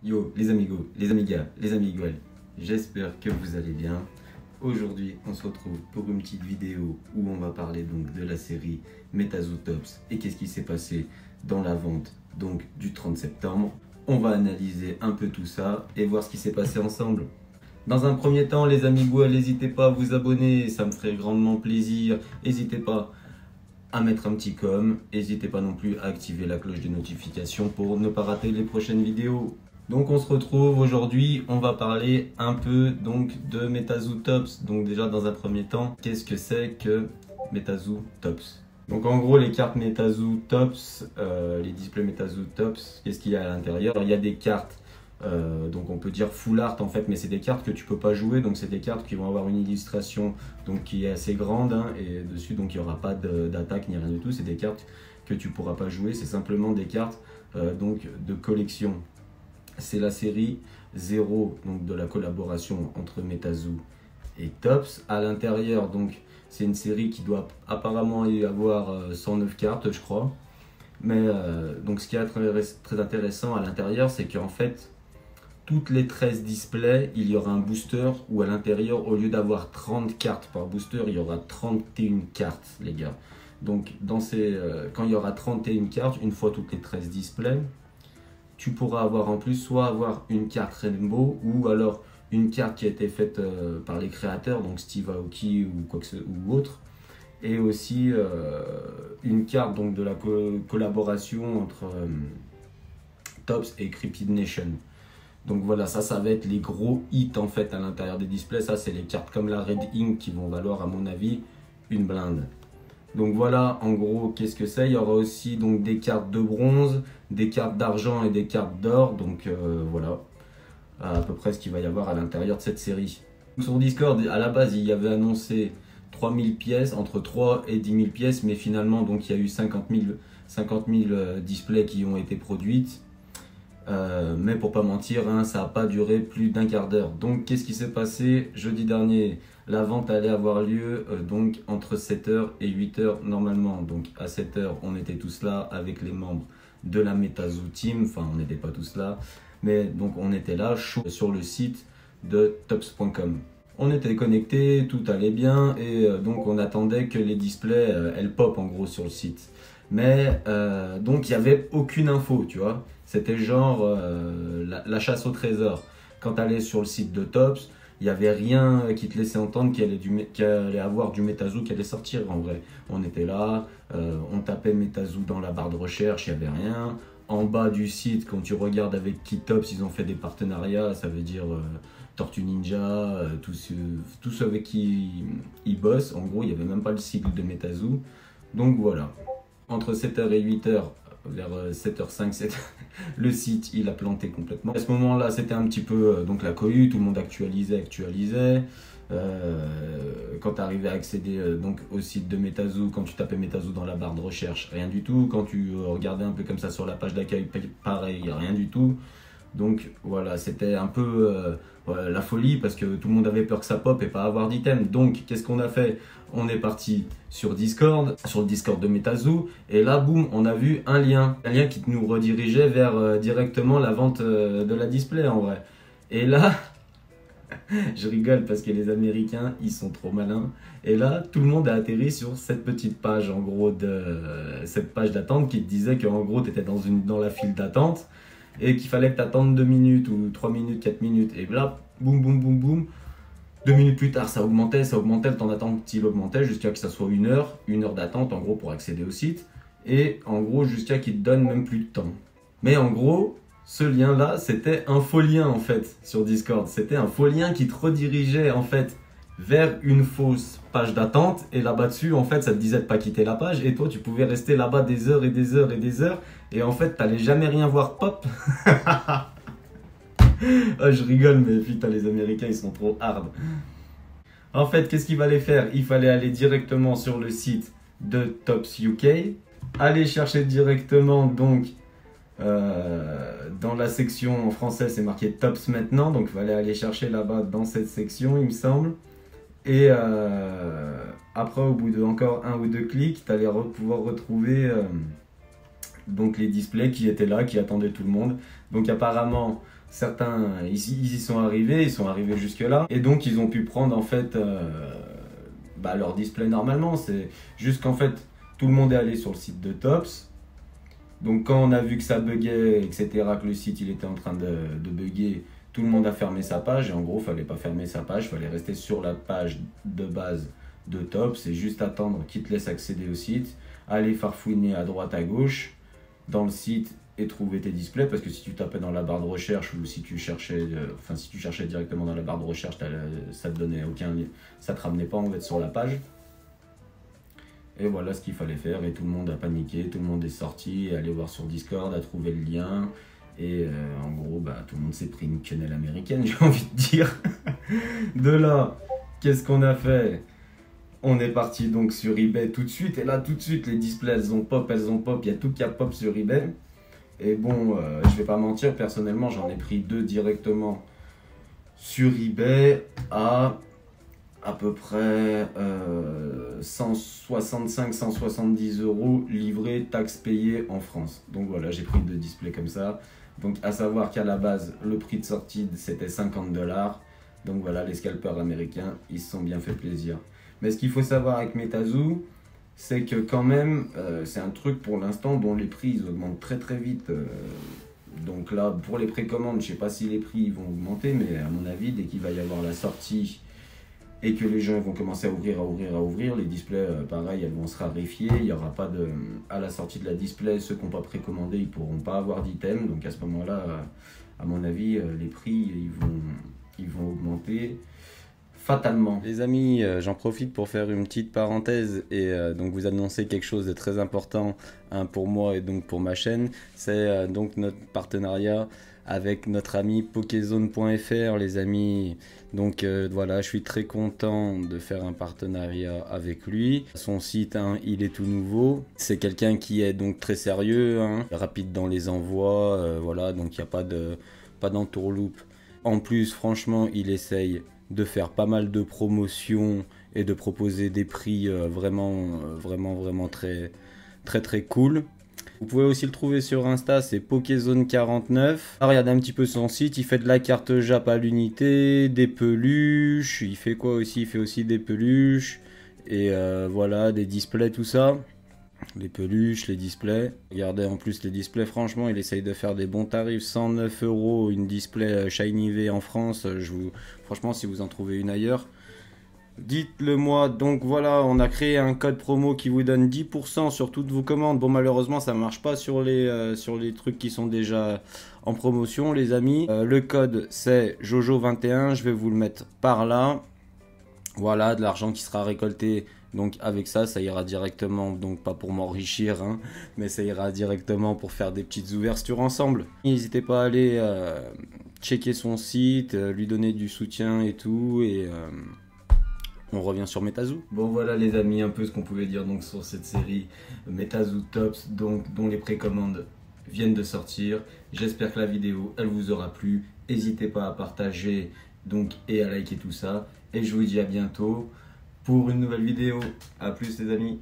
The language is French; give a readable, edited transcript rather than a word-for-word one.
Yo les amigos, les amigas, les amiguelles, j'espère que vous allez bien. Aujourd'hui on se retrouve pour une petite vidéo où on va parler donc de la série MetaZoo Tops et qu'est-ce qui s'est passé dans la vente donc du 30 septembre. On va analyser un peu tout ça et voir ce qui s'est passé ensemble. Dans un premier temps les amigos, n'hésitez pas à vous abonner, ça me ferait grandement plaisir. N'hésitez pas à mettre un petit com, n'hésitez pas non plus à activer la cloche de notification pour ne pas rater les prochaines vidéos. Donc on se retrouve aujourd'hui, on va parler un peu donc de MetaZoo Tops. Donc déjà dans un premier temps, qu'est-ce que c'est que MetaZoo Tops? Donc en gros les cartes MetaZoo Tops, les displays MetaZoo Tops, qu'est-ce qu'il y a à l'intérieur? Il y a des cartes, donc on peut dire full art en fait, mais c'est des cartes que tu peux pas jouer, donc c'est des cartes qui vont avoir une illustration donc qui est assez grande hein, et dessus donc il n'y aura pas d'attaque ni rien du tout, c'est des cartes que tu pourras pas jouer, c'est simplement des cartes donc de collection. C'est la série 0 donc de la collaboration entre MetaZoo et Tops. À l'intérieur, donc c'est une série qui doit apparemment y avoir 109 cartes, je crois. Mais donc ce qui est très intéressant à l'intérieur, c'est qu'en fait, toutes les 13 displays, il y aura un booster où à l'intérieur, au lieu d'avoir 30 cartes par booster, il y aura 31 cartes, les gars. Donc quand il y aura 31 cartes, une fois toutes les 13 displays, tu pourras avoir en plus soit avoir une carte Rainbow ou alors une carte qui a été faite par les créateurs, donc Steve Aoki ou ou autre, et aussi une carte donc de la collaboration entre Tops et Cryptid Nation. Donc voilà, ça va être les gros hits en fait à l'intérieur des displays. Ça c'est les cartes comme la Red Ink qui vont valoir à mon avis une blinde. Donc voilà en gros qu'est-ce que c'est. Il y aura aussi donc des cartes de bronze, des cartes d'argent et des cartes d'or. Donc voilà à peu près ce qu'il va y avoir à l'intérieur de cette série. Sur Discord à la base il y avait annoncé 3000 pièces, entre 3 et 10 000 pièces, mais finalement donc il y a eu 50 000 displays qui ont été produites. Mais pour pas mentir, hein, ça n'a pas duré plus d'un quart d'heure. Donc qu'est-ce qui s'est passé jeudi dernier? La vente allait avoir lieu donc entre 7h et 8h normalement. Donc à 7h, on était tous là avec les membres de la MetaZoo Team. Enfin, on n'était pas tous là, mais donc on était là chaud sur le site de tops.com. On était connectés, tout allait bien et donc on attendait que les displays elles pop en gros sur le site. Mais donc il n'y avait aucune info, tu vois. C'était genre la chasse au trésor. Quand tu allais sur le site de Tops, il n'y avait rien qui te laissait entendre qu'il allait avoir du MetaZoo qui allait sortir en vrai. On était là, on tapait MetaZoo dans la barre de recherche, il n'y avait rien. En bas du site, quand tu regardes avec qui Tops, ils ont fait des partenariats, ça veut dire Tortue Ninja, tous ceux avec qui ils bossent. En gros, il n'y avait même pas le site de MetaZoo. Donc voilà. Entre 7h et 8h, vers 7h05, 7h, le site il a planté complètement. À ce moment-là, c'était un petit peu donc la cohue, tout le monde actualisait. Quand tu arrivais à accéder donc au site de MetaZoo, quand tu tapais MetaZoo dans la barre de recherche, rien du tout. Quand tu regardais un peu comme ça sur la page d'accueil, pareil, rien du tout. Donc voilà, c'était un peu la folie parce que tout le monde avait peur que ça pop et pas avoir d'item. Donc qu'est-ce qu'on a fait? On est parti sur Discord, sur le Discord de MetaZoo, et là boum, on a vu un lien qui nous redirigeait vers directement la vente de la display en vrai. Et là, je rigole parce que les Américains, ils sont trop malins. Et là, tout le monde a atterri sur cette petite page, en gros, cette page d'attente qui te disait qu'en gros, tu étais dans la file d'attente et qu'il fallait que tu attendes 2 minutes ou 3 minutes, 4 minutes. Et là, boum, boum, boum, boum. 2 minutes plus tard, ça augmentait, le temps d'attente il augmentait jusqu'à que ça soit une heure d'attente en gros pour accéder au site. Et en gros, jusqu'à qu'il te donne même plus de temps. Mais en gros, ce lien-là, c'était un faux lien en fait sur Discord. C'était un faux lien qui te redirigeait en fait vers une fausse page d'attente. Et là-bas dessus, en fait, ça te disait de pas quitter la page. Et toi, tu pouvais rester là-bas des heures et des heures et des heures. Et en fait, t'allais jamais rien voir pop. Ah, je rigole, mais putain, les Américains, ils sont trop hard. En fait, qu'est-ce qu'il fallait faire? Il fallait aller directement sur le site de Tops UK, aller chercher directement donc dans la section en français, c'est marqué Tops maintenant, donc il fallait aller chercher là-bas dans cette section, il me semble. Et après, au bout de encore un ou deux clics, tu allais pouvoir retrouver donc les displays qui étaient là, qui attendaient tout le monde. Donc apparemment, certains, ils y sont arrivés jusque là, et donc ils ont pu prendre en fait leur display normalement. C'est juste qu'en fait, tout le monde est allé sur le site de Tops. Donc quand on a vu que ça buguait, etc., que le site il était en train de bugger, tout le monde a fermé sa page. Et en gros, il ne fallait pas fermer sa page, il fallait rester sur la page de base de Tops. C'est juste attendre qu'il te laisse accéder au site, aller farfouiner à droite à gauche dans le site et trouver tes displays. Parce que si tu tapais dans la barre de recherche ou si tu cherchais, si tu cherchais directement dans la barre de recherche, ça te donnait aucun lien, ça te ramenait pas en fait sur la page. Et voilà ce qu'il fallait faire, et tout le monde a paniqué, tout le monde est sorti, est allé voir sur Discord, a trouvé le lien, et en gros, tout le monde s'est pris une quenelle américaine, j'ai envie de dire. De là, qu'est-ce qu'on a fait? On est parti donc sur eBay tout de suite, et là tout de suite les displays elles ont pop, il y a tout qui a pop sur eBay. Et bon, je vais pas mentir, personnellement j'en ai pris 2 directement sur eBay à peu près 165-170 € livrés, taxes payées en France. Donc voilà, j'ai pris 2 displays comme ça. Donc à savoir qu'à la base, le prix de sortie c'était 50 $. Donc voilà, les scalpers américains, ils se sont bien fait plaisir. Mais ce qu'il faut savoir avec Metazoo, c'est que quand même, c'est un truc pour l'instant dont les prix ils augmentent très très vite. Donc là, pour les précommandes, je sais pas si les prix ils vont augmenter, mais à mon avis, dès qu'il va y avoir la sortie et que les gens vont commencer à ouvrir, les displays, pareil, elles vont se raréfier. Il n'y aura pas de... À la sortie de la display, ceux qui n'ont pas précommandé, ils ne pourront pas avoir d'item. Donc à ce moment-là, à mon avis, les prix, ils vont augmenter fatalement. Les amis, j'en profite pour faire une petite parenthèse et donc vous annoncer quelque chose de très important pour moi et donc pour ma chaîne. C'est donc notre partenariat avec notre ami Pokézone.fr, les amis. Donc voilà, je suis très content de faire un partenariat avec lui. Son site, il est tout nouveau. C'est quelqu'un qui est donc très sérieux, rapide dans les envois, voilà, donc il n'y a pas d'entourloupe. En plus, franchement, il essaye de faire pas mal de promotions et de proposer des prix vraiment très cool. Vous pouvez aussi le trouver sur Insta, c'est Pokézone49. Regardez un petit peu son site, il fait de la carte Jap à l'unité, des peluches, il fait quoi aussi? Il fait aussi des peluches, et voilà, des displays, tout ça. Les peluches, les displays. Regardez en plus les displays, franchement, il essaye de faire des bons tarifs. 109 € une display Shiny V en France. Franchement, si vous en trouvez une ailleurs, dites-le moi. Donc voilà, on a créé un code promo qui vous donne 10% sur toutes vos commandes. Bon, malheureusement, ça ne marche pas sur les trucs qui sont déjà en promotion, les amis. Le code, c'est Jojo21. Je vais vous le mettre par là. Voilà, de l'argent qui sera récolté. Donc avec ça, ça ira directement, donc pas pour m'enrichir, mais ça ira directement pour faire des petites ouvertures ensemble. N'hésitez pas à aller checker son site, lui donner du soutien et tout, et on revient sur Metazoo. Bon voilà les amis, un peu ce qu'on pouvait dire donc sur cette série Metazoo Tops, donc dont les précommandes viennent de sortir. J'espère que la vidéo elle vous aura plu. N'hésitez pas à partager donc et à liker tout ça. Et je vous dis à bientôt pour une nouvelle vidéo. A plus les amis.